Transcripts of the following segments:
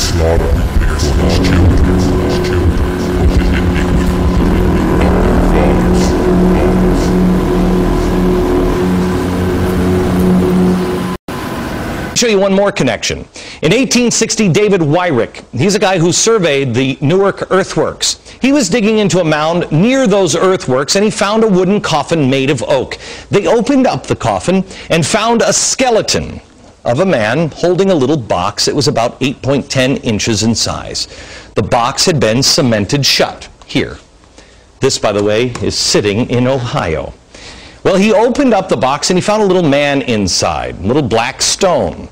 slaughter for his children, for the iniquity of their fathers. Show you one more connection. In 1860, David Wyrick, he's a guy who surveyed the Newark earthworks. He was digging into a mound near those earthworks and he found a wooden coffin made of oak. They opened up the coffin and found a skeleton of a man holding a little box. It was about 8.10 inches in size. The box had been cemented shut here. This, by the way, is sitting in Ohio. Well, he opened up the box and he found a little man inside, a little black stone.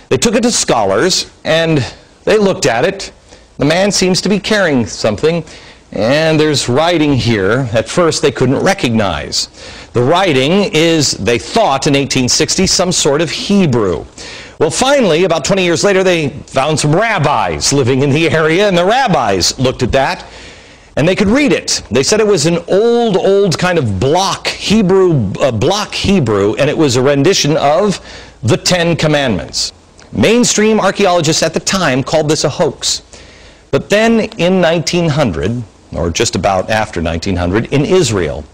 They took it to scholars and they looked at it. The man seems to be carrying something, and there's writing here at first they couldn't recognize. The writing is, they thought in 1860, some sort of Hebrew. Well, finally, about 20 years later, they found some rabbis living in the area, and the rabbis looked at that and they could read it. They said it was an old kind of block Hebrew, and it was a rendition of the Ten Commandments. Mainstream archaeologists at the time called this a hoax. But then in 1900, or just about after 1900, in Israel,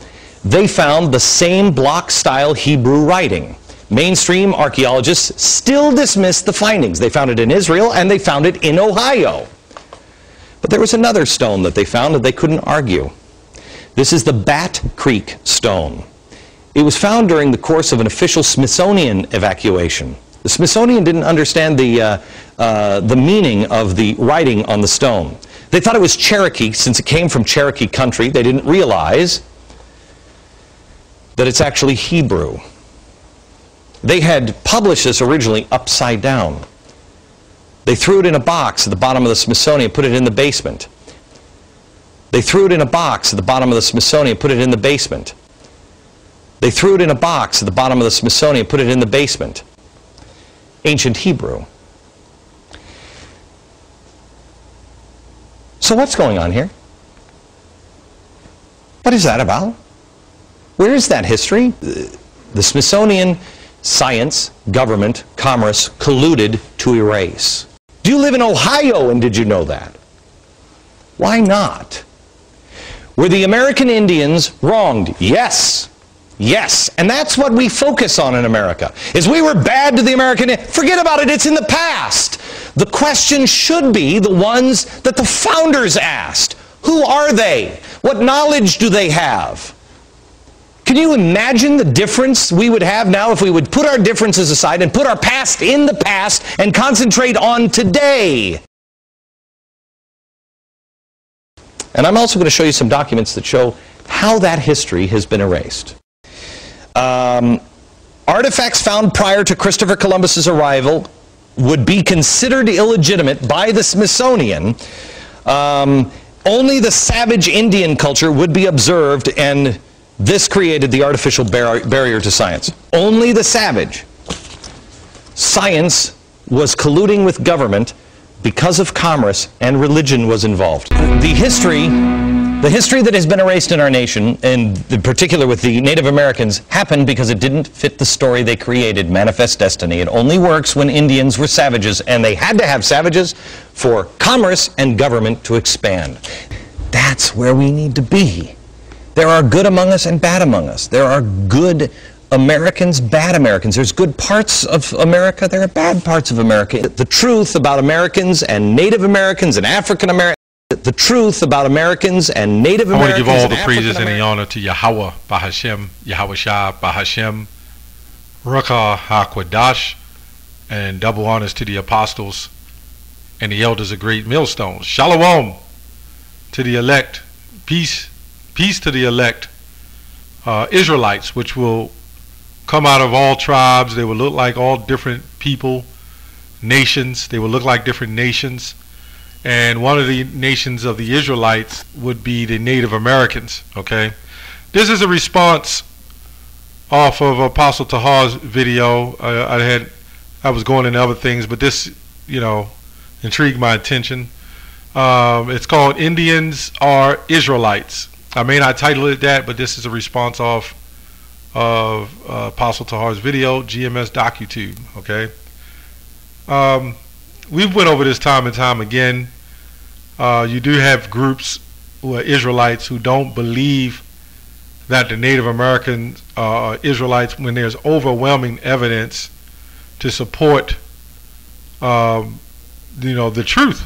they found the same block-style Hebrew writing. Mainstream archaeologists still dismissed the findings. They found it in Israel and they found it in Ohio. But there was another stone that they found that they couldn't argue. This is the Bat Creek stone. It was found during the course of an official Smithsonian evacuation. The Smithsonian didn't understand the meaning of the writing on the stone. They thought it was Cherokee, since it came from Cherokee country. They didn't realize that it's actually Hebrew. They had published this originally upside down. They threw it in a box at the bottom of the Smithsonian, put it in the basement. They threw it in a box at the bottom of the Smithsonian, put it in the basement. They threw it in a box at the bottom of the Smithsonian, put it in the basement. Ancient Hebrew. So what's going on here? What is that about? Where is that history? The Smithsonian, science, government, commerce colluded to erase. Do you live in Ohio and did you know that? Why not? Were the American Indians wronged? Yes. Yes. And that's what we focus on in America. Is we were bad to the American Indians. Forget about it. It's in the past. The question should be the ones that the founders asked. Who are they? What knowledge do they have? Can you imagine the difference we would have now if we would put our differences aside and put our past in the past and concentrate on today? And I'm also going to show you some documents that show how that history has been erased. Artifacts found prior to Christopher Columbus's arrival would be considered illegitimate by the Smithsonian. Only the savage Indian culture would be observed, and this created the artificial barrier to science. Only the savage. Science was colluding with government because of commerce, and religion was involved. The history that has been erased in our nation, and in particular with the Native Americans, happened because it didn't fit the story they created, Manifest Destiny. It only works when Indians were savages, and they had to have savages for commerce and government to expand. That's where we need to be. There are good among us and bad among us. There are good Americans, bad Americans. There's good parts of America, there are bad parts of America. The truth about Americans and Native Americans and African Americans, the truth about Americans and Native Americans. I want to give all the praises and the honor to Yahweh, Bahashem, Yahweh Shah, Bahashem, Ruka HaKwadash, and double honors to the apostles and the elders of great millstones. Shalom to the elect. Peace to the elect Israelites, which will come out of all tribes. They will look like all different people, nations. They will look like different nations. And one of the nations of the Israelites would be the Native Americans. Okay, this is a response off of Apostle Tahar's video. I was going into other things, but this, intrigued my attention. It's called "Indians Are Israelites." I may not title it that, but this is a response off of Apostle Tahar's video, GMS DocuTube. Okay. we've went over this time and time again. You do have groups who are Israelites who don't believe that the Native Americans are Israelites when there's overwhelming evidence to support, the truth.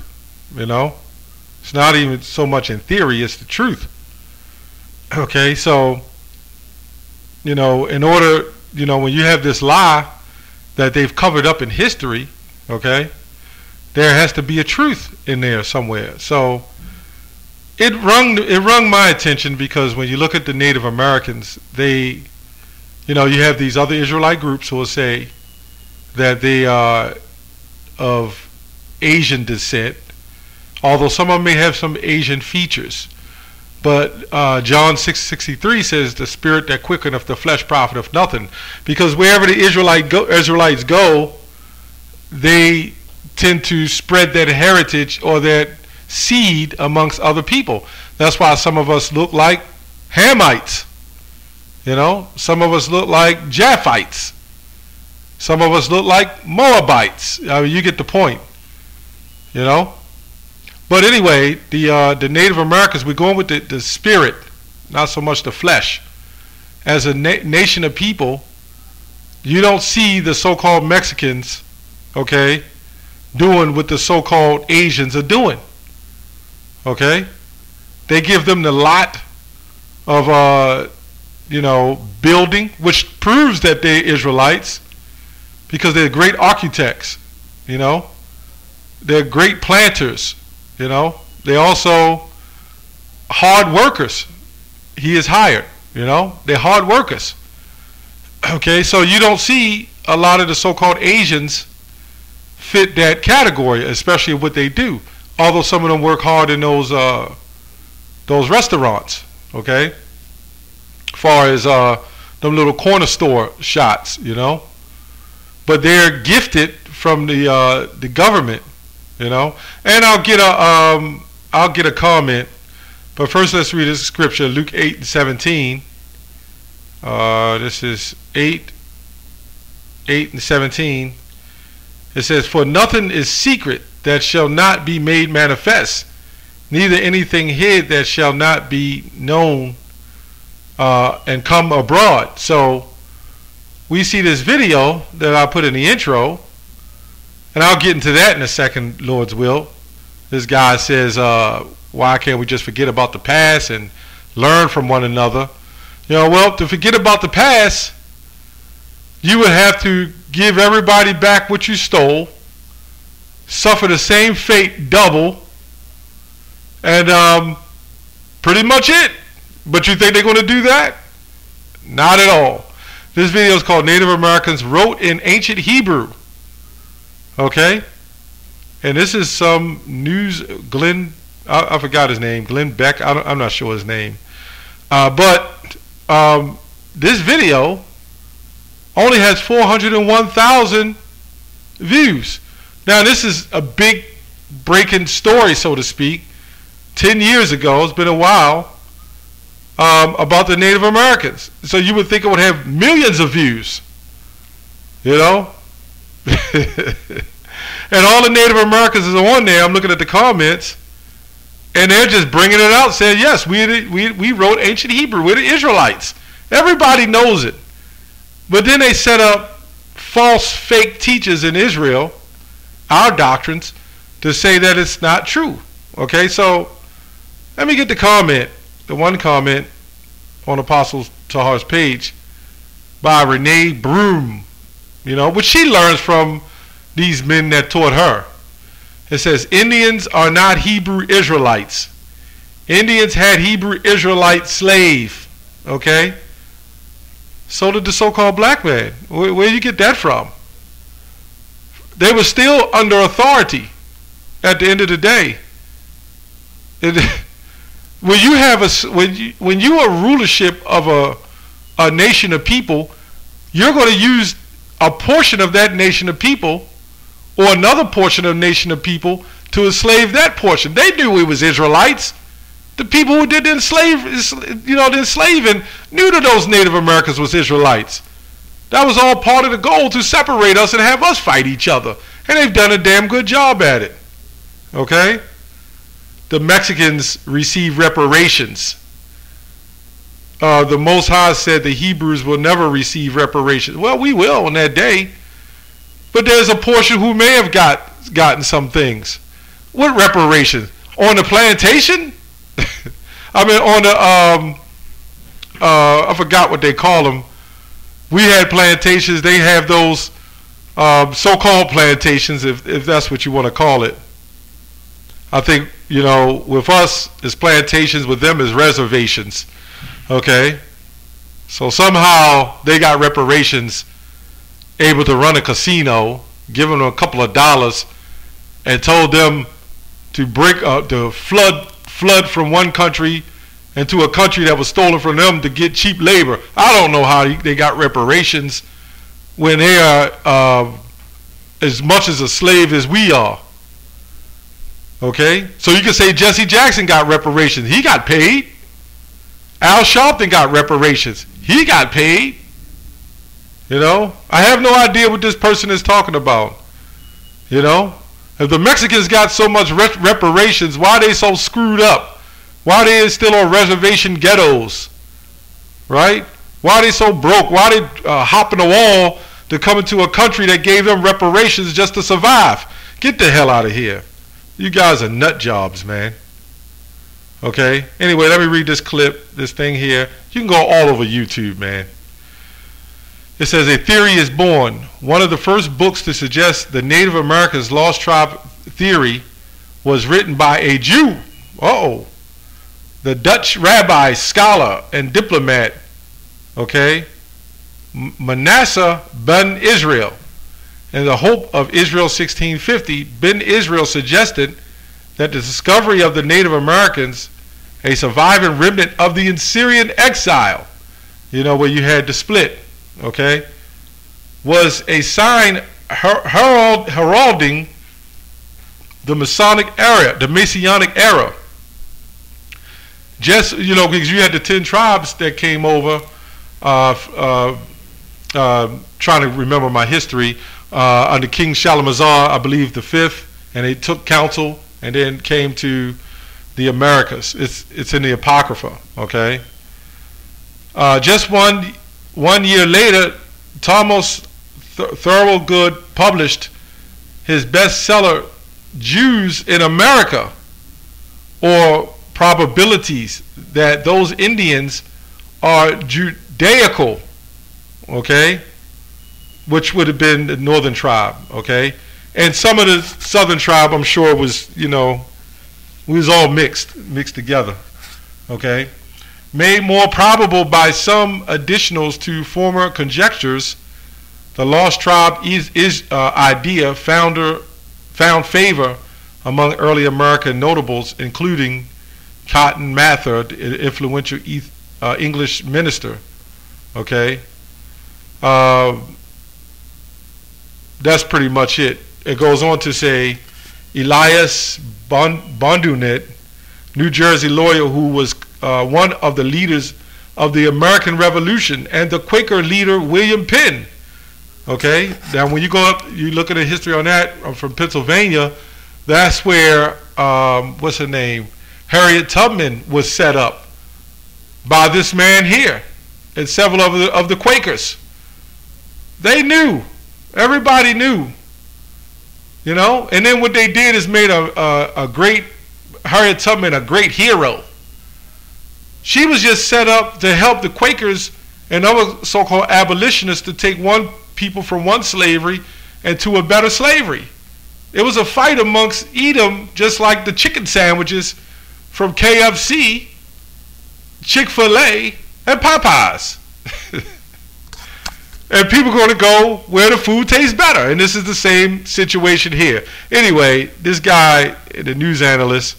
It's not even so much in theory; it's the truth. Okay, so in order, when you have this lie that they've covered up in history, okay, there has to be a truth in there somewhere. So it wrung my attention, because when you look at the Native Americans, you have these other Israelite groups who will say that they are of Asian descent, although some of them may have some Asian features. But John 6:63 says, "The spirit that quickeneth the flesh profiteth nothing," because wherever the Israelites go, they tend to spread that heritage or that seed amongst other people. That's why some of us look like Hamites. Some of us look like Japhites. Some of us look like Moabites. You get the point. But anyway, the Native Americans, we're going with the spirit, not so much the flesh. As a nation of people, you don't see the so-called Mexicans, okay, doing what the so-called Asians are doing. Okay? They give them the lot of, building, which proves that they're Israelites, because they're great architects, They're great planters, They're also hard workers. He is hired, They're hard workers. Okay, so you don't see a lot of the so-called Asians fit that category, especially what they do. Although some of them work hard in those restaurants, okay? As far as them little corner store shots, But they're gifted from the government, And I'll get a comment, but first let's read this scripture, Luke 8:17. This is 8:17. It says, "For nothing is secret that shall not be made manifest, neither anything hid that shall not be known and come abroad." So we see this video that I put in the intro, and I'll get into that in a second, Lord's will. This guy says, why can't we just forget about the past and learn from one another? Well, to forget about the past, you would have to give everybody back what you stole, suffer the same fate double, and pretty much it. But you think they're going to do that? Not at all. This video is called Native Americans Wrote in Ancient Hebrew. Okay? And this is some news, I forgot his name, Glenn Beck, I'm not sure his name. But this video only has 401,000 views. Now this is a big breaking story, so to speak. 10 years ago, it's been a while, about the Native Americans. So you would think it would have millions of views, And all the Native Americans is on there. I'm looking at the comments, and they're just bringing it out, saying, yes, we wrote ancient Hebrew. We're the Israelites. Everybody knows it. But then they set up false, fake teachers in Israel, our doctrines, to say that it's not true. Okay, so let me get the one comment on Apostle Tahar's page by Renee Broom, which she learns from these men that taught her. It says, Indians are not Hebrew Israelites. Indians had Hebrew Israelite slave. Okay? So did the so-called black man. Where do you get that from? They were still under authority at the end of the day. When you are rulership of a nation of people, you're going to use a portion of that nation of people or another portion of a nation of people to enslave that portion. They knew we was Israelites. The people who did the enslaving knew that those Native Americans was Israelites. That was all part of the goal, to separate us and have us fight each other. And they've done a damn good job at it. Okay? The Mexicans receive reparations. The Most High said the Hebrews will never receive reparations. Well, we will on that day. But there's a portion who may have gotten some things. What reparations? On the plantation? I mean, on the, I forgot what they call them. We had plantations. They have those so-called plantations, if that's what you want to call it. I think, you know, with us, it's plantations. With them, is reservations. Okay? So somehow they got reparations, able to run a casino, give them a couple of dollars, and told them to to flood from one country into a country that was stolen from them to get cheap labor. I don't know how they got reparations when they are as much as a slave as we are. Okay? So you can say Jesse Jackson got reparations. He got paid. Al Sharpton got reparations. He got paid. You know? I have no idea what this person is talking about. You know? If the Mexicans got so much reparations, why are they so screwed up? Why are they still on reservation ghettos? Right? Why are they so broke? Why are they hopping the wall to come into a country that gave them reparations just to survive? Get the hell out of here. You guys are nut jobs, man. Okay? Anyway, let me read this clip, this thing here. You can go all over YouTube, man. It says, a theory is born. One of the first books to suggest the Native Americans lost tribe theory was written by a Jew. Uh-oh. The Dutch rabbi, scholar, and diplomat, okay, Manasseh ben Israel. In the Hope of Israel 1650, Ben Israel suggested that the discovery of the Native Americans, a surviving remnant of the Assyrian exile, you know, where you had the split, okay, was a sign heralding the Masonic era, the Messianic era. Just, you know, because you had the 10 tribes that came over, trying to remember my history, under King Shalamazar, I believe the 5th, and they took counsel and then came to the Americas. It's in the Apocrypha, okay? Just one year later, Thomas Thorogood published his bestseller, Jews in America, or probabilities that those Indians are Judaical, okay, which would have been the northern tribe, okay, and some of the southern tribe, I'm sure, was, you know, we was all mixed together, okay. Made more probable by some additionals to former conjectures, the lost tribe idea found favor among early American notables, including Cotton Mather, the influential English minister. Okay, that's pretty much it. It goes on to say, Elias Bondunet, New Jersey lawyer who was one of the leaders of the American Revolution, and the Quaker leader William Penn. Okay, now when you go up, you look at the history on that from Pennsylvania. That's where what's her name, Harriet Tubman, was set up by this man here, and several of the Quakers. They knew, everybody knew, you know. And then what they did is made a great Harriet Tubman a great hero. She was just set up to help the Quakers and other so-called abolitionists to take people from one slavery and to a better slavery. It was a fight amongst Edom, just like the chicken sandwiches from KFC, Chick-fil-A, and Popeyes. And people are going to go where the food tastes better. And this is the same situation here. Anyway, this guy, the news analyst,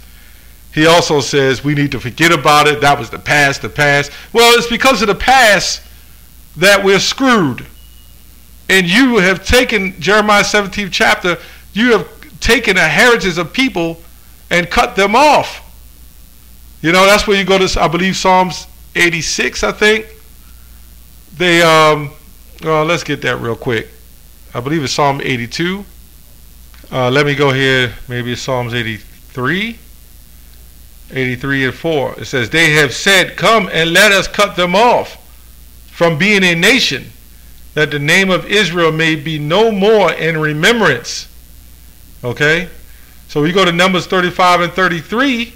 he also says we need to forget about it. That was the past, the past. Well, it's because of the past that we're screwed. And you have taken Jeremiah 17th chapter, you have taken a heritage of people and cut them off. You know, that's where you go to, I believe, Psalms 86, I think. They, let's get that real quick. I believe it's Psalm 82. Let me go here. Maybe it's Psalms 83. 83 and 4. It says, they have said, come and let us cut them off from being a nation, that the name of Israel may be no more in remembrance. Okay? So we go to Numbers 35 and 33.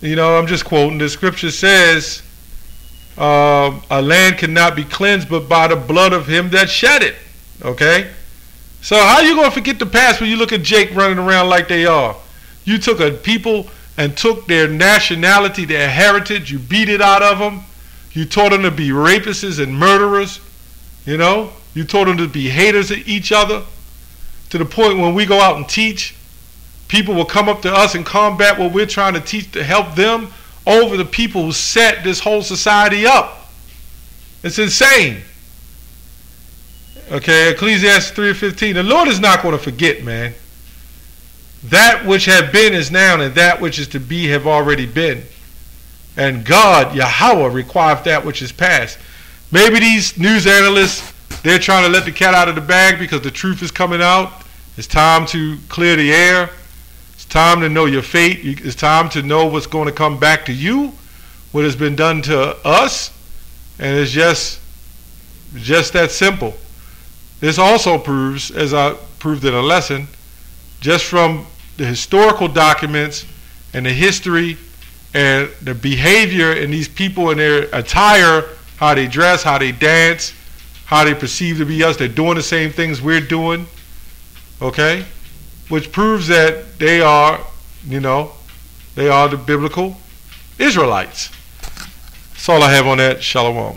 You know, I'm just quoting. The scripture says, a land cannot be cleansed but by the blood of him that shed it. Okay? So how you going to forget the past when you look at Jake running around like they are? You took a people and took their nationality, their heritage, you beat it out of them. You taught them to be rapists and murderers. You know? You taught them to be haters of each other. To the point when we go out and teach, people will come up to us and combat what we're trying to teach to help them over the people who set this whole society up. It's insane. Okay, Ecclesiastes 3:15. The Lord is not going to forget, man. That which have been is now, and that which is to be have already been. And God, Yahweh, requireth that which is past. Maybe these news analysts, they're trying to let the cat out of the bag because the truth is coming out. It's time to clear the air. It's time to know your fate. It's time to know what's going to come back to you, what has been done to us. And it's just that simple. This also proves, as I proved in a lesson, just from the historical documents and the history and the behavior in these people and their attire, how they dress, how they dance, how they perceive to be us, they're doing the same things we're doing, okay? Which proves that they are, you know, they are the biblical Israelites. That's all I have on that. Shalom.